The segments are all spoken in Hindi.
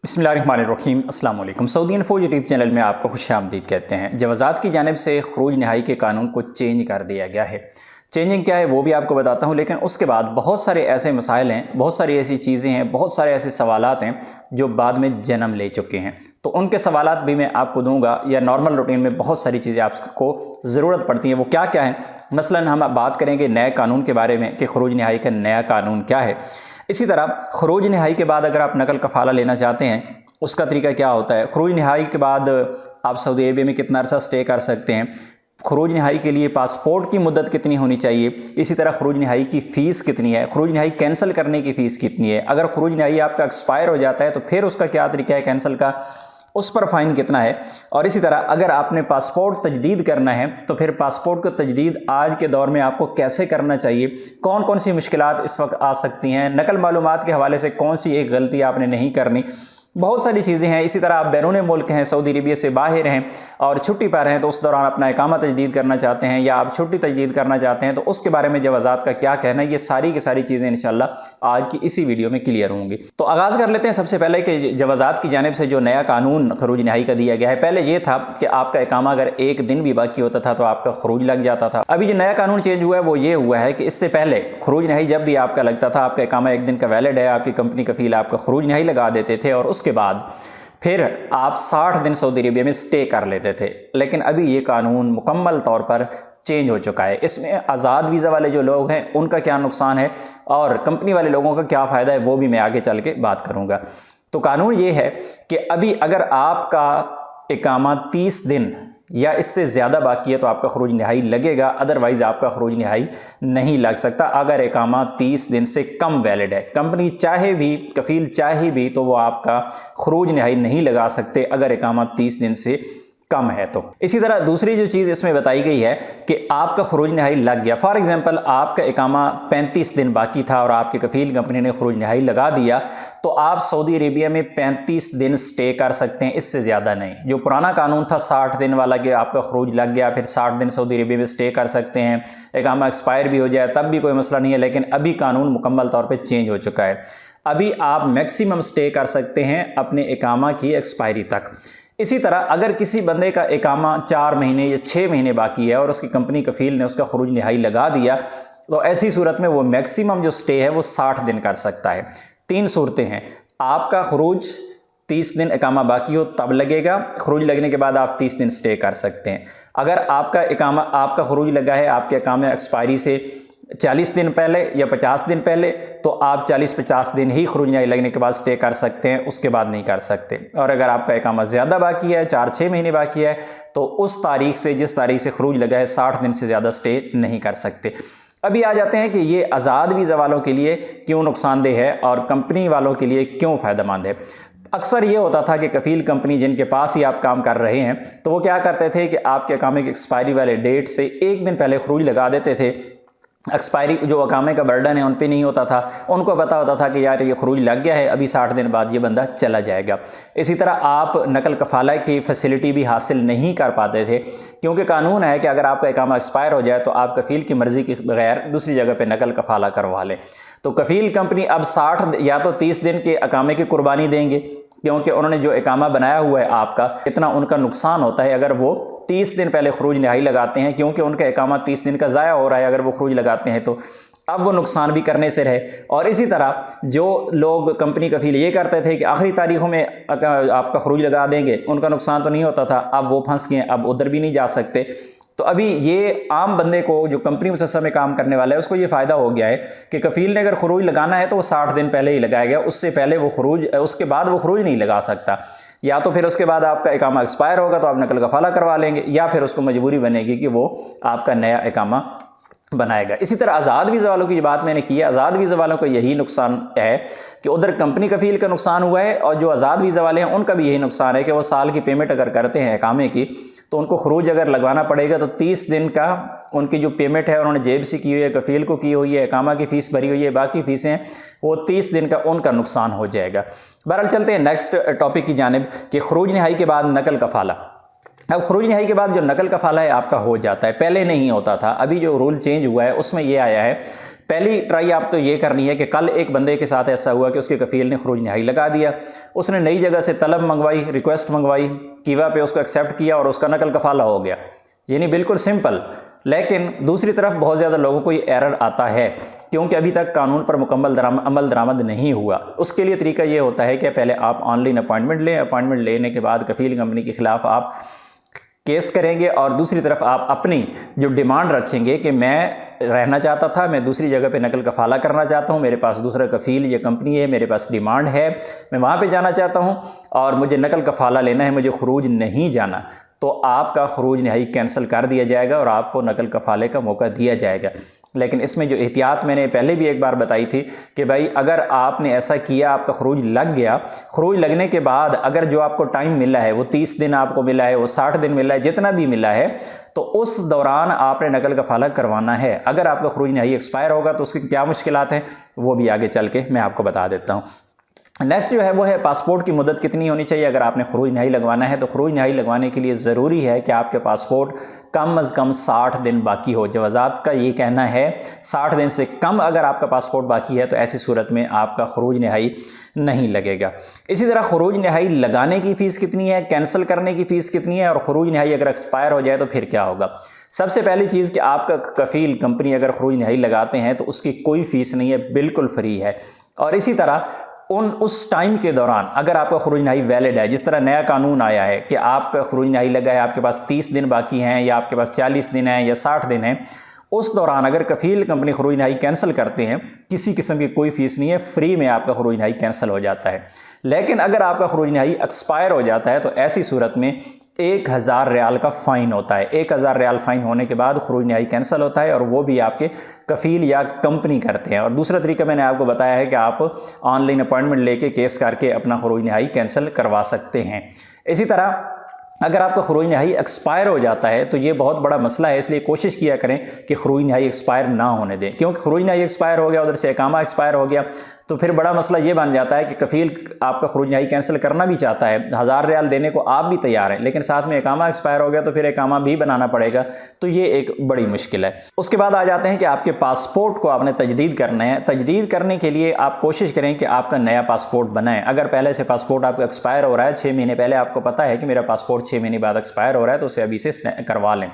बिस्मिल्लाहिर्रहमानिर्रहीम अस्सलाम वालेकुम। सऊदी इन्फो यूट्यूब चैनल में आपको खुशामदीद कहते हैं। जवाज़ात की जानिब से खरूज नहाई के कानून को चेंज कर दिया गया है। चेंजिंग क्या है वो भी आपको बताता हूँ, लेकिन उसके बाद बहुत सारे ऐसे मसाइल हैं, बहुत सारी ऐसी चीज़ें हैं, बहुत सारे ऐसे सवालात हैं जो बाद में जन्म ले चुके हैं। तो उनके सवालात भी मैं आपको दूंगा, या नॉर्मल रूटीन में बहुत सारी चीज़ें आपको ज़रूरत पड़ती हैं। वो क्या क्या है, मसलन हम बात करेंगे नए कानून के बारे में कि खरूज नहाई का नया कानून क्या है। इसी तरह खरूज नहाई के बाद अगर आप नकल कफ़ाला लेना चाहते हैं उसका तरीका क्या होता है। खरूज नहाई के बाद आप सऊदी अरेबिया में कितना अरसा स्टे कर सकते हैं। खरूज नहाई के लिए पासपोर्ट की मुद्दत कितनी होनी चाहिए। इसी तरह खरूज नहाई की फ़ीस कितनी है। खरूज नहाई कैंसिल करने की फ़ीस कितनी है। अगर खरूज नहाई आपका एक्सपायर हो जाता है तो फिर उसका क्या तरीका है कैंसिल का, उस पर फ़ाइन कितना है। और इसी तरह अगर आपने पासपोर्ट तजदीद करना है तो फिर पासपोर्ट को तजदीद आज के दौर में आपको कैसे करना चाहिए, कौन कौन सी मुश्किलात इस वक्त आ सकती हैं, नकल मालूमात के हवाले से कौन सी एक गलती आपने नहीं करनी, बहुत सारी चीज़ें हैं। इसी तरह आप बैरून मुल्क हैं, सऊदी अरबिया से बाहर हैं और छुट्टी पर हैं तो उस दौरान अपना इकामा तजदीद करना चाहते हैं या आप छुट्टी तजदीद करना चाहते हैं तो उसके बारे में जवाज़ात का क्या कहना है, ये सारी की सारी चीज़ें इंशाल्लाह आज की इसी वीडियो में क्लियर होंगी। तो आगाज़ कर लेते हैं सबसे पहले कि जवाज़ात की जानिब से जो नया कानून खरूज नहाई का दिया गया है। पहले ये था कि आपका इकामा अगर एक दिन भी बाकी होता था तो आपका खरूज लग जाता था। अभी जो नया कानून चेंज हुआ है वो ये हुआ है कि इससे पहले खरूज नहाई जब भी आपका लगता था, आपका इकामा एक दिन का वैलिड है, आपकी कंपनी कफील आपका खरूज नहाई लगा देते थे और उसके बाद फिर आप 60 दिन सऊदी अरेबिया में स्टे कर लेते थे। लेकिन अभी ये कानून मुकम्मल तौर पर चेंज हो चुका है। इसमें आज़ाद वीज़ा वाले जो लोग हैं उनका क्या नुकसान है और कंपनी वाले लोगों का क्या फ़ायदा है वो भी मैं आगे चल के बात करूँगा। तो कानून ये है कि अभी अगर आपका इकामा 30 दिन या इससे ज़्यादा बाकी है तो आपका खरूज नहाई लगेगा, अदरवाइज़ आपका खरूज नहाई नहीं लग सकता। अगर इकामा 30 दिन से कम वैलिड है, कंपनी चाहे भी, कफील चाहे भी तो वो आपका खरूज नहाई नहीं लगा सकते अगर इकामा 30 दिन से कम है तो। इसी तरह दूसरी जो चीज़ इसमें बताई गई है कि आपका खरूज नहाई लग गया, फॉर एग्जांपल आपका इकामा 35 दिन बाकी था और आपकी कफील कंपनी ने खरूज नहाई लगा दिया तो आप सऊदी अरेबिया में 35 दिन स्टे कर सकते हैं, इससे ज़्यादा नहीं। जो पुराना कानून था 60 दिन वाला कि आपका खरूज लग गया फिर 60 दिन सऊदी अरेबिया में स्टे कर सकते हैं, इकामा एक्सपायर भी हो जाए तब भी कोई मसला नहीं है। लेकिन अभी कानून मुकम्मल तौर पर चेंज हो चुका है। अभी आप मैक्सिमम स्टे कर सकते हैं अपने इकामा की एक्सपायरी तक। इसी तरह अगर किसी बंदे का इकामा 4 महीने या 6 महीने बाकी है और उसकी कंपनी कफील ने उसका खरूज नहाई लगा दिया तो ऐसी सूरत में वो मैक्सिमम जो स्टे है वो 60 दिन कर सकता है। 3 सूरतें हैं, आपका खरूज 30 दिन इकामा बाकी हो तब लगेगा, खरूज लगने के बाद आप 30 दिन स्टे कर सकते हैं। अगर आपका खरूज लगा है आपके इकामा एक्सपायरी से 40 दिन पहले या 50 दिन पहले तो आप 40-50 दिन ही खरूज नहाई लगने के बाद स्टे कर सकते हैं, उसके बाद नहीं कर सकते। और अगर आपका इकामा ज़्यादा बाकी है, 4-6 महीने बाकी है, तो उस तारीख से, जिस तारीख से खरूज लगा है, 60 दिन से ज़्यादा स्टे नहीं कर सकते। अभी आ जाते हैं कि ये आज़ाद वीज़ा वालों के लिए क्यों नुकसानदेह है और कंपनी वालों के लिए क्यों फ़ायदेमंद है। अक्सर ये होता था कि कफील कंपनी जिनके पास ही आप काम कर रहे हैं तो वो क्या करते थे कि आपके इकामे की एक्सपायरी वाले डेट से एक दिन पहले खरूज लगा देते थे। एक्सपायरी जो अकामे का बर्डन है उन पे नहीं होता था, उनको पता होता था कि यार ये खरूज लग गया है, अभी 60 दिन बाद ये बंदा चला जाएगा। इसी तरह आप नकल कफ़ाला की फैसिलिटी भी हासिल नहीं कर पाते थे क्योंकि कानून है कि अगर आपका इकामा एक्सपायर हो जाए तो आप कफ़ील की मर्ज़ी के बगैर दूसरी जगह पे नकल कफ़ाला करवा लें। तो कफ़ील कंपनी अब 60 या तो 30 दिन के अकामे की कुर्बानी देंगे क्योंकि उन्होंने जो इकामा बनाया हुआ है आपका, इतना उनका नुकसान होता है अगर वो 30 दिन पहले खरूज नहाई लगाते हैं, क्योंकि उनका इकामा 30 दिन का ज़ाया हो रहा है अगर वो खरूज लगाते हैं तो अब वो नुकसान भी करने से रहे। और इसी तरह जो लोग कंपनी कफील ये करते थे कि आखिरी तारीखों में आपका खरूज लगा देंगे, उनका नुकसान तो नहीं होता था, अब वो फंस गए, अब उधर भी नहीं जा सकते। तो अभी ये आम बंदे को जो कंपनी मुसस्सा में काम करने वाला है उसको ये फ़ायदा हो गया है कि कफील ने अगर खरूज लगाना है तो वो 60 दिन पहले ही लगाया गया, उससे पहले वो खरूज, उसके बाद वो खरूज नहीं लगा सकता। या तो फिर उसके बाद आपका इकामा एक्सपायर होगा तो आप नकल कफ़ाला करवा लेंगे या फिर उसको मजबूरी बनेगी कि वो आपका नया इकामा बनाएगा। इसी तरह आज़ाद वीज़ा वालों की बात मैंने की है, आज़ाद वीज़ा वालों को यही नुकसान है कि उधर कंपनी कफील का नुकसान हुआ है और जो आज़ाद वीज़ा वाले हैं उनका भी यही नुकसान है कि वो साल की पेमेंट अगर करते हैं इकामे की तो उनको खरूज अगर लगवाना पड़ेगा तो 30 दिन का उनकी जो पेमेंट है उन्होंने जेब से की हुई है, कफील को की हुई है, इकामा की फ़ीस भरी हुई है, बाकी फ़ीसें हैं, वो 30 दिन का उनका नुकसान हो जाएगा। बहरहाल चलते हैं नेक्स्ट टॉपिक की जानिब कि खरूज नहाई के बाद नकल कफ़ाला। अब खरूज नहाई के बाद जो नकल कफ़ाला है आपका हो जाता है, पहले नहीं होता था। अभी जो रूल चेंज हुआ है उसमें यह आया है पहली ट्राई आप तो ये करनी है कि कल एक बंदे के साथ ऐसा हुआ कि उसके कफ़ील ने खरूज नहाई लगा दिया, उसने नई जगह से तलब मंगवाई, रिक्वेस्ट मंगवाई, कीवा पे उसको एक्सेप्ट किया और उसका नकल कफ़ाला हो गया, यानी बिल्कुल सिंपल। लेकिन दूसरी तरफ बहुत ज़्यादा लोगों को ये एरर आता है क्योंकि अभी तक कानून पर मुकम्मल अमल दरामद नहीं हुआ। उसके लिए तरीका ये होता है कि पहले आप ऑनलाइन अपॉइंटमेंट लें, अपॉइंटमेंट लेने के बाद कफ़ील कंपनी के ख़िलाफ़ आप केस करेंगे और दूसरी तरफ आप अपनी जो डिमांड रखेंगे कि मैं रहना चाहता था, मैं दूसरी जगह पे नकल कफ़ाला करना चाहता हूँ, मेरे पास दूसरा कफ़ील ये कंपनी है, मेरे पास डिमांड है, मैं वहाँ पे जाना चाहता हूँ और मुझे नकल कफ़ाला लेना है, मुझे खरूज नहीं जाना, तो आपका खरूज नहाई कैंसिल कर दिया जाएगा और आपको नकल कफ़ाले का मौका दिया जाएगा। लेकिन इसमें जो एहतियात मैंने पहले भी एक बार बताई थी कि भाई अगर आपने ऐसा किया, आपका खरूज लग गया, खरूज लगने के बाद अगर जो आपको टाइम मिला है वो 30 दिन आपको मिला है, वो 60 दिन मिला है, जितना भी मिला है, तो उस दौरान आपने नकल कफ़ाला करवाना है। अगर आपका खरूज नहाई एक्सपायर होगा तो उसकी क्या मुश्किलात हैं वो भी आगे चल के मैं आपको बता देता हूँ। नेक्स्ट जो है वो है पासपोर्ट की मुद्दत कितनी होनी चाहिए। अगर आपने खरूज नहाई लगवाना है तो खरूज नहाई लगवाने के लिए ज़रूरी है कि आपके पासपोर्ट कम अज़ कम 60 दिन बाकी हो। जवाज़ात का ये कहना है 60 दिन से कम अगर आपका पासपोर्ट बाकी है तो ऐसी सूरत में आपका खरूज नहाई नहीं लगेगा। इसी तरह खरूज नहाई लगाने की फ़ीस कितनी है, कैंसिल करने की फ़ीस कितनी है और खरूज नहाई अगर एक्सपायर हो जाए तो फिर क्या होगा। सबसे पहली चीज़ कि आपका कफ़ील कंपनी अगर खरूज नहाई लगाते हैं तो उसकी कोई फ़ीस नहीं है, बिल्कुल फ्री है। और इसी तरह उस टाइम के दौरान अगर आपका खरूज नहाई वैलिड है, जिस तरह नया कानून आया है कि आपका खरूज नहाई लगा है, आपके पास 30 दिन बाकी हैं या आपके पास 40 दिन हैं या 60 दिन हैं, उस दौरान अगर कफ़ील कंपनी खरूज नहाई कैंसिल करते हैं, किसी किस्म की कोई फ़ीस नहीं है, फ्री में आपका खरूज नहाई कैंसिल हो जाता है। लेकिन अगर आपका खरूज नहाई एक्सपायर हो जाता है तो ऐसी सूरत में 1000 रियाल का फ़ाइन होता है। 1000 रियाल फ़ाइन होने के बाद खरूज नहाई कैंसिल होता है और वो भी आपके कफ़ील या कंपनी करते हैं। और दूसरा तरीका मैंने आपको बताया है कि आप ऑनलाइन अपॉइंटमेंट लेके केस करके अपना खरूज नहाई कैंसिल करवा सकते हैं। इसी तरह अगर आपका खरूज नहाई एक्सपायर हो जाता है तो ये बहुत बड़ा मसला है, इसलिए कोशिश किया करें कि खरूज नहाई एक्सपायर ना होने दें, क्योंकि खरूज नहाई एक्सपायर हो गया, उधर से इकामा एक्सपायर हो गया तो फिर बड़ा मसला ये बन जाता है कि कफ़ील आपका खरूज नहाई कैंसिल करना भी चाहता है, 1000 रियाल देने को आप भी तैयार हैं, लेकिन साथ में इकामा एक्सपायर हो गया तो फिर इकामा भी बनाना पड़ेगा, तो ये एक बड़ी मुश्किल है। उसके बाद आ जाते हैं कि आपके पासपोर्ट को आपने तजदीद करना है। तजदीद करने के लिए आप कोशिश करें कि आपका नया पासपोर्ट बनाएं। अगर पहले से पासपोर्ट आपका एक्सपायर हो रहा है, 6 महीने पहले आपको पता है कि मेरा पासपोर्ट 6 महीने बाद एक्सपायर हो रहा है, तो उसे अभी से करवा लें।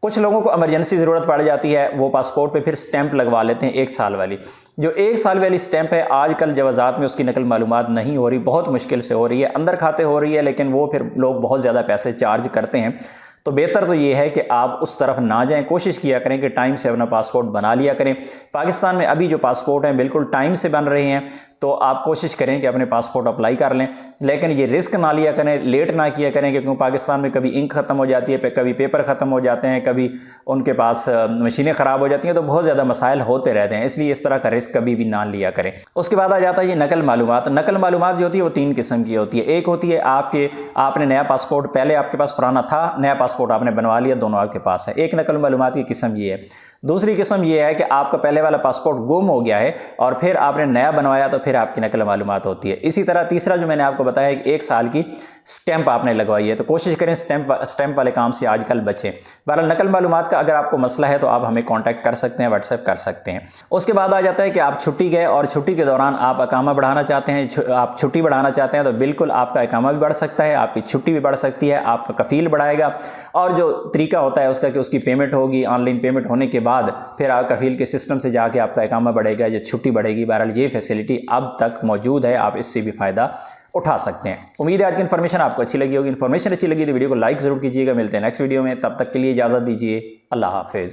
कुछ लोगों को इमरजेंसी ज़रूरत पड़ जाती है, वो पासपोर्ट पे फिर स्टैंप लगवा लेते हैं 1 साल वाली। जो 1 साल वाली स्टैंप है आजकल जवाज़ात में उसकी नकल मालूमात नहीं हो रही, बहुत मुश्किल से हो रही है, अंदर खाते हो रही है, लेकिन वो फिर लोग बहुत ज़्यादा पैसे चार्ज करते हैं। तो बेहतर तो ये है कि आप उस तरफ ना जाएं, कोशिश किया करें कि टाइम से अपना पासपोर्ट बना लिया करें। पाकिस्तान में अभी जो पासपोर्ट हैं बिल्कुल टाइम से बन रहे हैं, तो आप कोशिश करें कि अपने पासपोर्ट अप्लाई कर लें, लेकिन ये रिस्क ना लिया करें, लेट ना किया करें, क्योंकि पाकिस्तान में कभी इंक ख़त्म हो जाती है, कभी पेपर ख़त्म हो जाते हैं, कभी उनके पास मशीनें ख़राब हो जाती हैं, तो बहुत ज़्यादा मसाइल होते रहते हैं, इसलिए इस तरह का रिस्क कभी भी ना लिया करें। उसके बाद आ जाता है ये नकल मालूमात। नकल मालूमात जो होती है वो 3 किस्म की होती है। एक होती है आपने नया पासपोर्ट, पहले आपके पास पुराना था, नया पासपोर्ट आपने बनवा लिया, दोनों आपके पास है, एक नकल मालूमात की किस्म ये है। दूसरी किस्म ये है कि आपका पहले वाला पासपोर्ट गुम हो गया है और फिर आपने नया बनवाया तो फिर आपकी नकल मालूमात होती है। इसी तरह तीसरा जो मैंने आपको बताया कि 1 साल की स्टैंप आपने लगवाई है, तो कोशिश करें स्टैंप वाले काम से आजकल बचें। बहरहाल नकल मालूमात का अगर आपको मसला है तो आप हमें कॉन्टैक्ट कर सकते हैं, व्हाट्सएप कर सकते हैं। उसके बाद आ जाता है कि आप छुट्टी गए और छुट्टी के दौरान आप इकामा बढ़ाना चाहते हैं, आप छुट्टी बढ़ाना चाहते हैं, तो बिल्कुल आपका इकामा भी बढ़ सकता है, आपकी छुट्टी भी बढ़ सकती है, आपका कफ़ील बढ़ाएगा। और जो तरीका होता है उसका कि उसकी पेमेंट होगी, ऑनलाइन पेमेंट होने के बाद फिर आप कफ़ील के सिस्टम से जाके आपका इकामा बढ़ेगा या छुट्टी बढ़ेगी। बहरहाल ये फैसिलिटी अब तक मौजूद है, आप इससे भी फ़ायदा उठा सकते हैं। उम्मीद है आज की इन्फॉर्मेशन आपको अच्छी लगी होगी। इन्फॉर्मेशन अच्छी लगी तो वीडियो को लाइक ज़रूर कीजिएगा। मिलते हैं नेक्स्ट वीडियो में, तब तक के लिए इजाज़त दीजिए। अल्लाह हाफिज़।